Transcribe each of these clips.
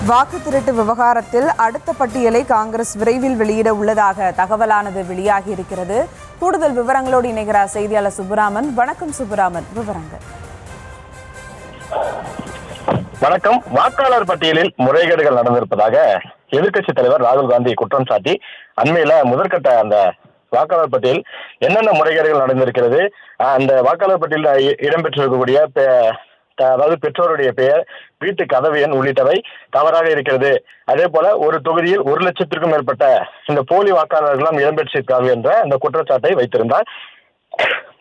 வாக்கு திருட்டு விவகாரத்தில் அடுத்த பட்டியலை காங்கிரஸ் விரைவில் வெளியிட உள்ளதாக தகவலானது வெளியாகி இருக்கிறது. கூடுதல் விவரங்களோடு இணைகிறார் செய்தியாளர் சுப்புராமன். வணக்கம் சுப்புராமன், விவரங்கள். வணக்கம். வாக்காளர் பட்டியலில் முறைகேடுகள் நடந்திருப்பதாக எதிர்க்கட்சி தலைவர் ராகுல் காந்தி குற்றம் சாட்டி அண்மையில முதற்கட்ட அந்த வாக்காளர் பட்டியல் என்னென்ன முறைகேடுகள் நடந்திருக்கிறது, அந்த வாக்காளர் பட்டியலில் இடம்பெற்றிருக்கக்கூடிய அதாவது பெற்றோருடைய பெயர், வீட்டு கதவு எண் உள்ளிட்டவை தவறாக இருக்கிறது. அதே போல ஒரு தொகுதியில் 1,00,000க்கும் மேற்பட்ட இந்த போலி வாக்காளர்களும் இடம்பெற்றிருக்கார்கள் என்ற அந்த குற்றச்சாட்டை வைத்திருந்தார்.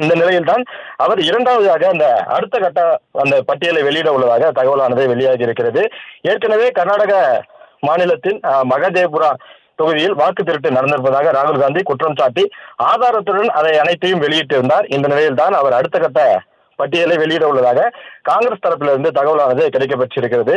இந்த நிலையில்தான் அவர் இரண்டாவதாக அந்த அடுத்த கட்ட அந்த பட்டியலை வெளியிட உள்ளதாக தகவலானது வெளியாகி இருக்கிறது. ஏற்கனவே கர்நாடக மாநிலத்தின் மகதேபுரா தொகுதியில் வாக்கு திருட்டு நடந்திருப்பதாக ராகுல் காந்தி குற்றம் சாட்டி ஆதாரத்துடன் அதை அனைத்தையும் வெளியிட்டிருந்தார். இந்த நிலையில்தான் அவர் அடுத்த கட்ட பட்டியலை வெளியிட உள்ளதாக காங்கிரஸ் தரப்பிலிருந்து தகவலானது கிடைக்கப்பெற்றிருக்கிறது.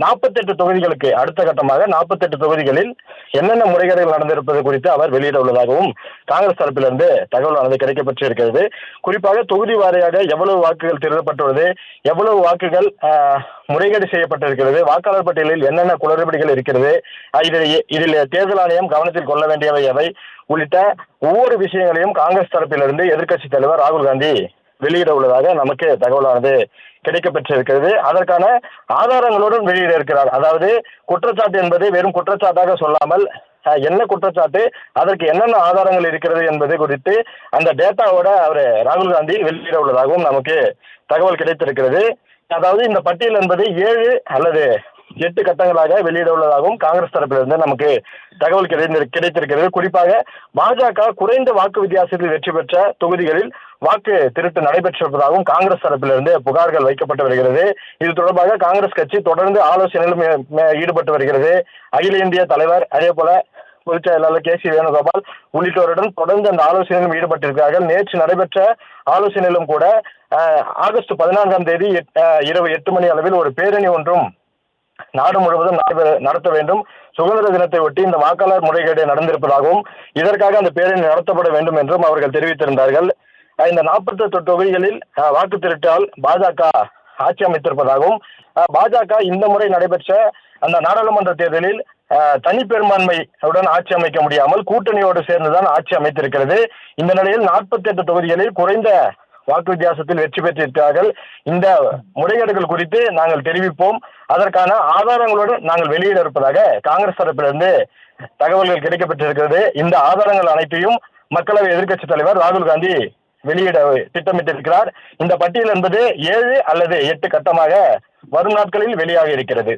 48 தொகுதிகளுக்கு அடுத்த கட்டமாக 48 தொகுதிகளில் என்னென்ன முறைகேடுகள் நடந்திருப்பது குறித்து அவர் வெளியிட உள்ளதாகவும் காங்கிரஸ் தரப்பிலிருந்து தகவலானது கிடைக்கப்பெற்றிருக்கிறது. குறிப்பாக தொகுதி வாரியாக எவ்வளவு வாக்குகள் திருடப்பட்டுள்ளது, எவ்வளவு வாக்குகள் முறைகேடு செய்யப்பட்டிருக்கிறது, வாக்காளர் பட்டியலில் என்னென்ன குளறுபடிகள் இருக்கிறது, இதில் தேர்தல் ஆணையம் கவனத்தில் கொள்ள வேண்டியவை எவை உள்ளிட்ட ஒவ்வொரு விஷயங்களையும் காங்கிரஸ் தரப்பிலிருந்து எதிர்க்கட்சி தலைவர் ராகுல் காந்தி வெளியிட உள்ளதாக நமக்கு தகவலானது கிடைக்கப்பெற்றிருக்கிறது. அதற்கான ஆதாரங்களுடன் வெளியிட இருக்கிறார். அதாவது குற்றச்சாட்டு என்பது வெறும் குற்றச்சாட்டாக சொல்லாமல் என்ன குற்றச்சாட்டு, அதற்கு என்னென்ன ஆதாரங்கள் இருக்கிறது என்பது குறித்து அந்த டேட்டாவோட அவர் ராகுல் காந்தி வெளியிட உள்ளதாகவும் நமக்கு தகவல் கிடைத்திருக்கிறது. அதாவது இந்த பட்டியல் என்பது 7 அல்லது 8 கட்டங்களாக வெளியிட உள்ளதாகவும் காங்கிரஸ் தரப்பிலிருந்து நமக்கு தகவல் கிடைத்திருக்கிறது. குறிப்பாக பாஜக குறைந்த வாக்கு வித்தியாசத்தில் வெற்றி பெற்ற தொகுதிகளில் வாக்கு திருட்டு நடைபெற்றிருப்பதாகவும் காங்கிரஸ் தரப்பிலிருந்து புகார்கள் வைக்கப்பட்டு வருகிறது. இது தொடர்பாக காங்கிரஸ் கட்சி தொடர்ந்து ஆலோசனையிலும் ஈடுபட்டு வருகிறது. அகில இந்திய தலைவர், அதே போல பொதுச் செயலாளர் KC வேணுகோபால் உள்ளிட்டோருடன் தொடர்ந்து அந்த ஆலோசனையிலும் ஈடுபட்டிருக்கிறார்கள். நேற்று நடைபெற்ற ஆலோசனையிலும் கூட ஆகஸ்ட் 14ஆம் தேதி இரவு 8 மணி அளவில் ஒரு பேரணி ஒன்றும் நாடு முழுவதும் நடத்த வேண்டும். சுதந்திர தினத்தை ஒட்டி இந்த வாக்காளர் முறைகேடு நடந்திருப்பதாகவும் இதற்காக அந்த பேரணி நடத்தப்பட வேண்டும் என்றும் அவர்கள் தெரிவித்திருந்தார்கள். இந்த 48 தொகுதிகளில் வாக்கு திருட்டால் பாஜக ஆட்சி அமைத்திருப்பதாகவும், பாஜக இந்த முறை நடைபெற்ற அந்த நாடாளுமன்ற தேர்தலில் தனிப்பெரும்பான்மையுடன் ஆட்சி அமைக்க முடியாமல் கூட்டணியோடு சேர்ந்துதான் ஆட்சி அமைத்திருக்கிறது. இந்த நிலையில் 48 தொகுதிகளில் குறைந்த வாக்கு வித்தியாசத்தில் வெற்றி பெற்றிருக்கிறார்கள். இந்த முறைகேடுகள் குறித்து நாங்கள் தெரிவிப்போம், அதற்கான ஆதாரங்களுடன் நாங்கள் வெளியிட இருப்பதாக காங்கிரஸ் தரப்பிலிருந்து தகவல்கள் கிடைக்கப்பட்டிருக்கிறது. இந்த ஆதாரங்கள் அனைத்தையும் மக்களவை எதிர்க்கட்சி தலைவர் ராகுல் காந்தி வெளியிட திட்டமிட்டிருக்கிறார். இந்த பட்டியல் என்பது 7 அல்லது 8 கட்டமாக வரும் நாட்களில் வெளியாக இருக்கிறது.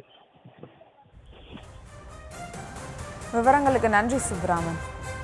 விவரங்களுக்கு நன்றி சுப்புராமன்.